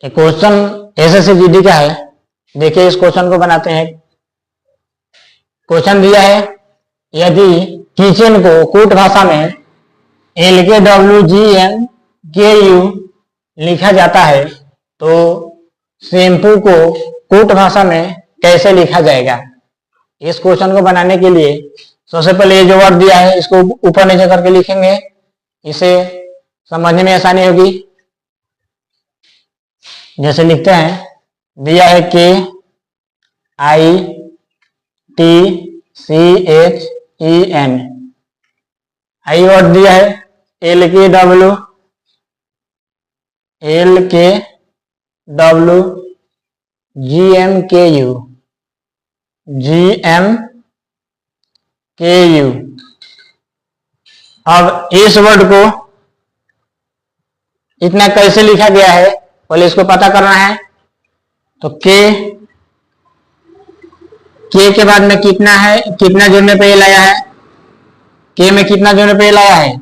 एक question SSC GD का है। देखिए इस क्वेश्चन को बनाते हैं। क्वेश्चन दिया है, यदि किचन को कूट भाषा में LKWGMKU लिखा जाता है तो शैम्पू को कूट भाषा में कैसे लिखा जाएगा। इस क्वेश्चन को बनाने के लिए सबसे पहले ये जो वर्ड दिया है इसको ऊपर नीचे करके लिखेंगे, इसे समझने में आसानी होगी। जैसे लिखते हैं, दिया है KITCHEN, आई वर्ड दिया है LKWGMKU। अब इस वर्ड को इतना कैसे लिखा गया है पहले इसको पता करना है। तो के के बाद में कितना है, कितना जोड़ने पे ये लाया है, के में कितना जोड़ने पे ये लाया है,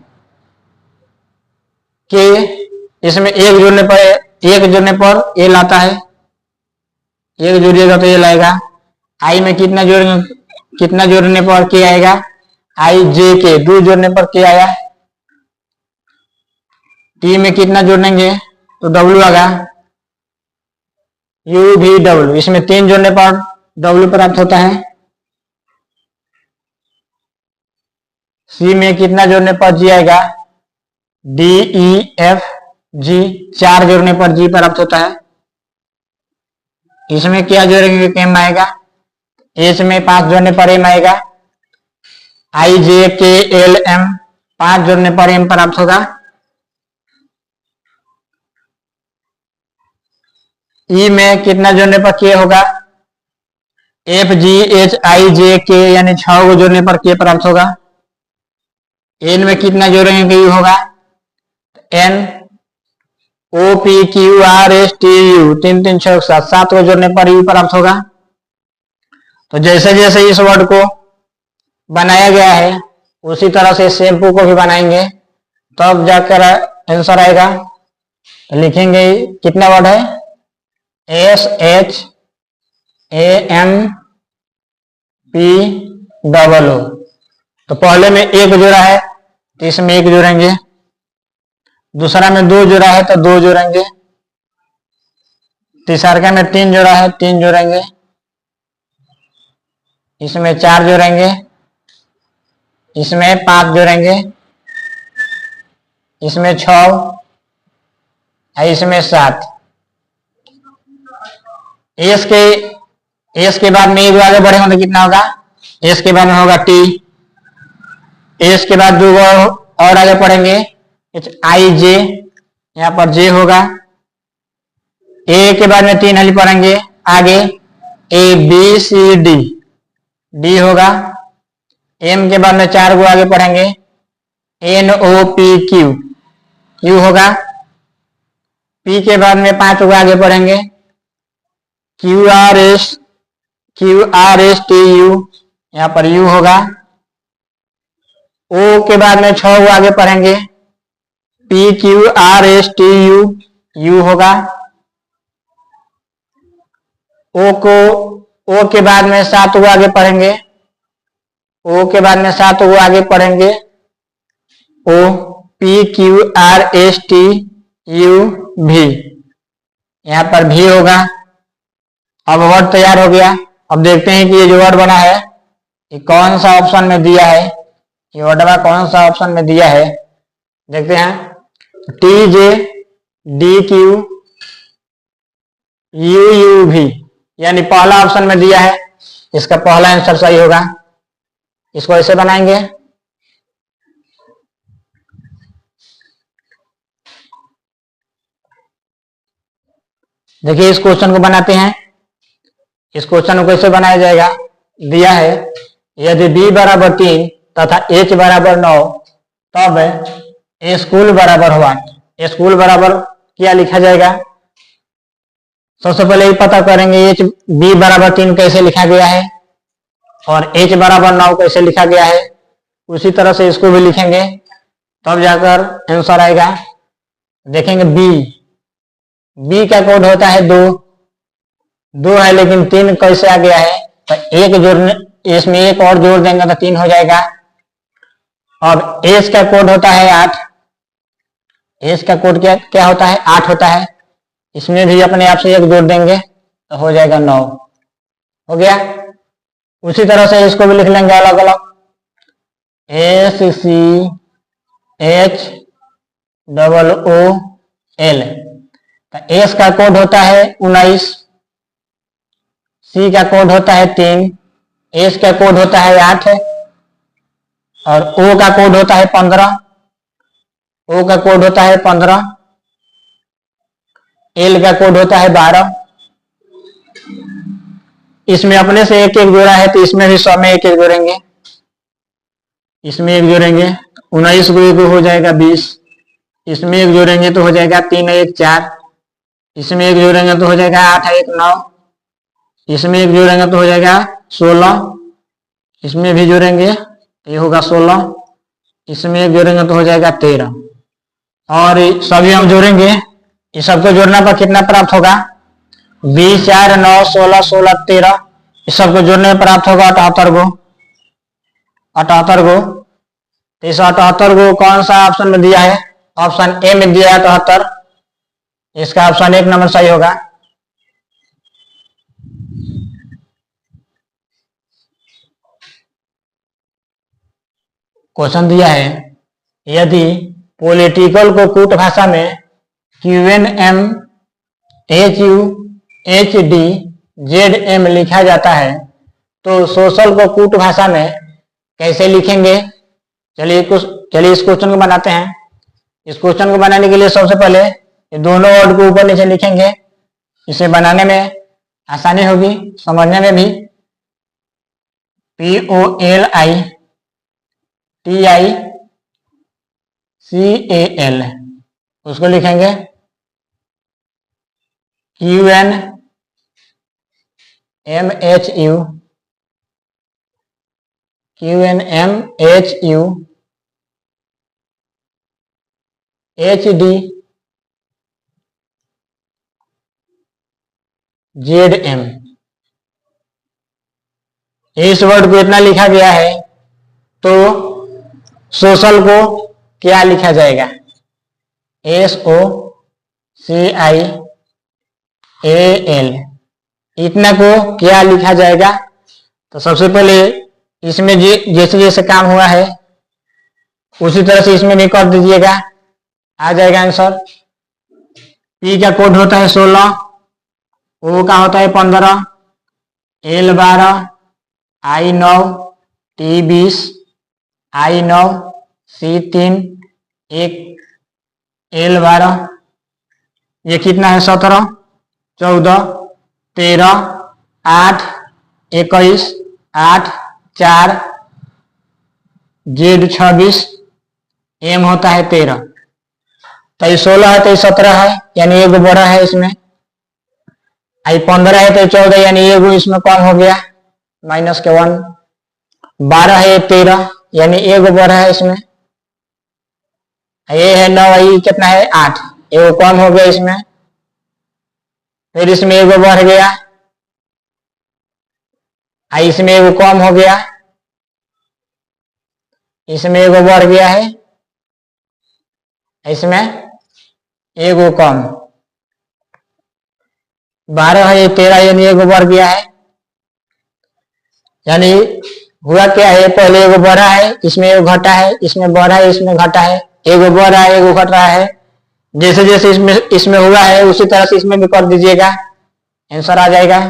के इसमें एक जोड़ने पर ये लाता है, एक जोड़िएगा तो ये लाएगा। आई में कितना जोड़ने पर के आएगा, आई जे के दो जोड़ने पर के आया। टी में कितना जोड़ेंगे तो डब्ल्यू आएगा, यू भी डब्ल्यू, इसमें तीन जोड़ने पर डब्ल्यू प्राप्त होता है। सी में कितना जोड़ने पर जी आएगा, डी ई एफ जी, चार जोड़ने पर जी प्राप्त होता है। इसमें क्या जोड़ेंगे एम आएगा, एच में 5 जोड़ने पर एम आएगा, आई जे के एल एम 5 जोड़ने पर एम प्राप्त होगा। ई में कितना जोड़ने पर के होगा, एफ जी एच आई जे के यानी 6 को जोड़ने पर के प्राप्त होगा। एन में कितना जोड़ेंगे यू होगा, N O P Q R S T U 3 3 6 7 को जोड़ने पर यू प्राप्त होगा। तो जैसे जैसे इस वर्ड को बनाया गया है उसी तरह से शैम्पू को भी बनाएंगे, तब जाकर आंसर आएगा। तो लिखेंगे कितना वर्ड है, SHAMPOO। तो पहले में एक जोड़ा है तो इसमें एक जोड़ेंगे, दूसरा में 2 जोड़ा है तो 2 जोड़ेंगे, तीसरा में 3 जोड़ा है 3 जोड़ेंगे, इसमें 4 जोड़ेंगे, इसमें 5 जोड़ेंगे, इसमें 6, इसमें 7। एस के बाद में एक आगे बढ़ेंगे तो कितना होगा, एस के बाद में होगा टी, एस के बाद 2 और आगे पढ़ेंगे आई जे, यहाँ पर जे होगा। ए के बाद में 3 हली पढ़ेंगे आगे, A B C D, D होगा। एम के बाद में 4 को आगे पढ़ेंगे, N O P Q, Q होगा। पी के बाद में 5 को आगे पढ़ेंगे, Q R S T U, यहाँ पर यू होगा। ओ के बाद में 6 को आगे पढ़ेंगे, P Q R S T you, you होगा। ओ के बाद में 7 को आगे पढ़ेंगे, ओ के बाद में 7 को आगे पढ़ेंगे, O P Q R S T U भी, यहाँ पर भी होगा। अब वर्ड तैयार हो गया। अब देखते हैं कि ये जो वर्ड बना है ये कौन सा ऑप्शन में दिया है, ये वर्ड कौन सा ऑप्शन में दिया है देखते हैं। T J D Q U you भी, यानी पहला ऑप्शन में दिया है, इसका पहला आंसर सही होगा। इसको ऐसे बनाएंगे, देखिए इस क्वेश्चन को बनाते हैं। इस क्वेश्चन को कैसे बनाया जाएगा, दिया है यदि b बराबर 3 तथा h बराबर 9 तब ए स्कूल बराबर हुआ। ए स्कूल बराबर क्या लिखा जाएगा, सबसे पहले ही पता करेंगे h b बराबर 3 कैसे लिखा गया है और h बराबर 9 कैसे लिखा गया है, उसी तरह से इसको भी लिखेंगे तब जाकर आंसर आएगा। देखेंगे b बी का कोड होता है 2, 2 है लेकिन 3 कैसे आ गया है, तो एक जोड़ने, इसमें एक और जोड़ देंगे तो 3 हो जाएगा। अब एस का कोड होता है 8, एस का कोड क्या क्या होता है, 8 होता है। इसमें भी अपने आप से एक जोड़ देंगे तो हो जाएगा 9, हो गया। उसी तरह से इसको भी लिख लेंगे अलग अलग, S C H double O L. S का कोड होता है 19, सी का कोड होता है 3, एस का कोड होता है 8 और ओ का कोड होता है 15, ओ का कोड होता है 15, एल का कोड होता है 12। इसमें अपने से एक एक जोड़ा है तो इसमें भी 100 में एक एक जोड़ेंगे, इसमें एक जोड़ेंगे 19 को एक हो जाएगा 20, इसमें एक जोड़ेंगे तो हो जाएगा 3 1 4, इसमें एक जोड़ेंगे तो हो जाएगा 8 1 9, इसमें एक जोड़ेंगे तो हो जाएगा 16, इसमें भी जोड़ेंगे तो ये होगा 16, इसमें एक जोड़ेंगे तो हो जाएगा 13 और सभी हम जोड़ेंगे। इस सबको जोड़ने पर कितना प्राप्त होगा, 20 4 9 16 16 13, इस सबको जोड़ने में प्राप्त होगा 78 गो, 78 गो। तो इस 78 को कौन सा ऑप्शन में दिया है, ऑप्शन ए में दिया है 78, इसका ऑप्शन 1 नंबर सही होगा। क्वेश्चन दिया है, यदि पॉलिटिकल को कूट भाषा में QNM HU HD ZM लिखा जाता है तो सोशल को कूट भाषा में कैसे लिखेंगे। चलिए इस क्वेश्चन को बनाते हैं। इस क्वेश्चन को बनाने के लिए सबसे पहले ये दोनों वर्ड को ऊपर नीचे लिखेंगे, इसे बनाने में आसानी होगी, समझने में भी। POLITICAL उसको लिखेंगे QNMHU HD ZM। इस वर्ड को इतना लिखा गया है तो सोशल को क्या लिखा जाएगा, SOCIAL, इतना को क्या लिखा जाएगा। तो सबसे पहले इसमें जैसे जैसे काम हुआ है उसी तरह से इसमें भी कर दीजिएगा, आ जाएगा आंसर। P का कोड होता है 16, O का होता है 15, L 12, I 9, T 20, I 9, C 3, 1 L 12, ये कितना है 17 14 13 8 21 8 4 Z 26, M होता है 13। तो ये 16 है तो 17 है यानी एक बड़ा है इसमें, आई 15 है तो 14 यानी एक इसमें कम हो गया माइनस के 1, 12 है 13 यानी एक बड़ा है इसमें, ये है 9 ये कितना है 8, एक कम हो गया इसमें, फिर इसमें एक बढ़ गया, इसमें एक कम हो गया, इसमें एक बढ़ गया है, इसमें एक कम, 12 है 13 यानी एक बढ़ गया है। यानी हुआ क्या है, पहले एक बढ़ा है इसमें एक घटा है, इसमें बढ़ा है इसमें घटा है, एक बढ़ रहा है एक घट रहा है, जैसे जैसे इसमें हुआ है उसी तरह से इसमें भी कर दीजिएगा, आंसर आ जाएगा।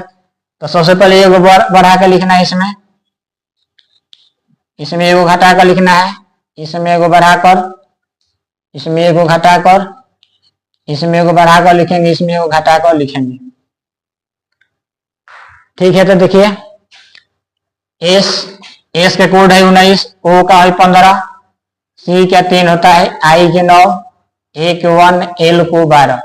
तो सबसे पहले एक बढ़ा कर लिखना है, इसमें एक घटा कर लिखना है, इसमें एक बढ़ाकर, इसमें एक घटाकर, इसमें एक बढ़ाकर लिखेंगे, इसमें एक घटाकर लिखेंगे। ठीक है, तो देखिए एस का कोड है 19, ओ का है 15, सी का 3 होता है, आई के 9, ए के 1, एल को 12।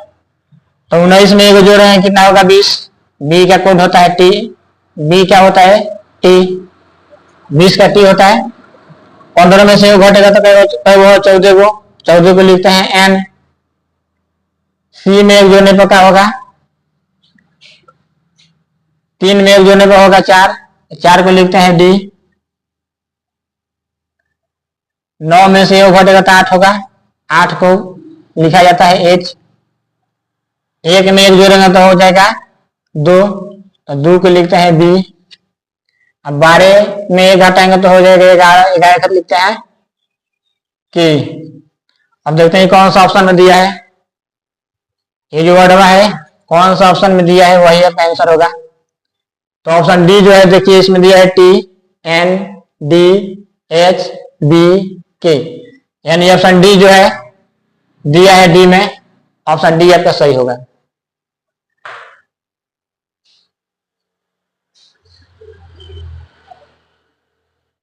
तो 19 में एक जोड़ रहे हैं कितना होगा 20, बी का कोड होता है टी, बी क्या होता है टी, 20 का टी होता है, 15 में से घटेगा तो वो 14 को लिखते हैं एन, सी में एक जोड़ने पर क्या होगा, 3 में एक जोड़ने पर होगा 4, 4 को लिखते हैं डी। 9 में से एक घटेगा तो 8 होगा, 8 को लिखा जाता है एच। 1 में एक जोड़ेंगे तो हो जाएगा 2, तो 2 को लिखते हैं बी। अब 12 में एक घटाएंगे तो हो जाएगा 11, 11 को लिखते हैं कि। अब देखते हैं कौन सा ऑप्शन में दिया है, ये जो वर्ड है कौन सा ऑप्शन में दिया है वही आपका आंसर होगा। तो ऑप्शन डी जो है देखिए इसमें दिया है T N D H B K, यानी ऑप्शन डी जो है दिया है डी में, ऑप्शन डी आपका सही होगा।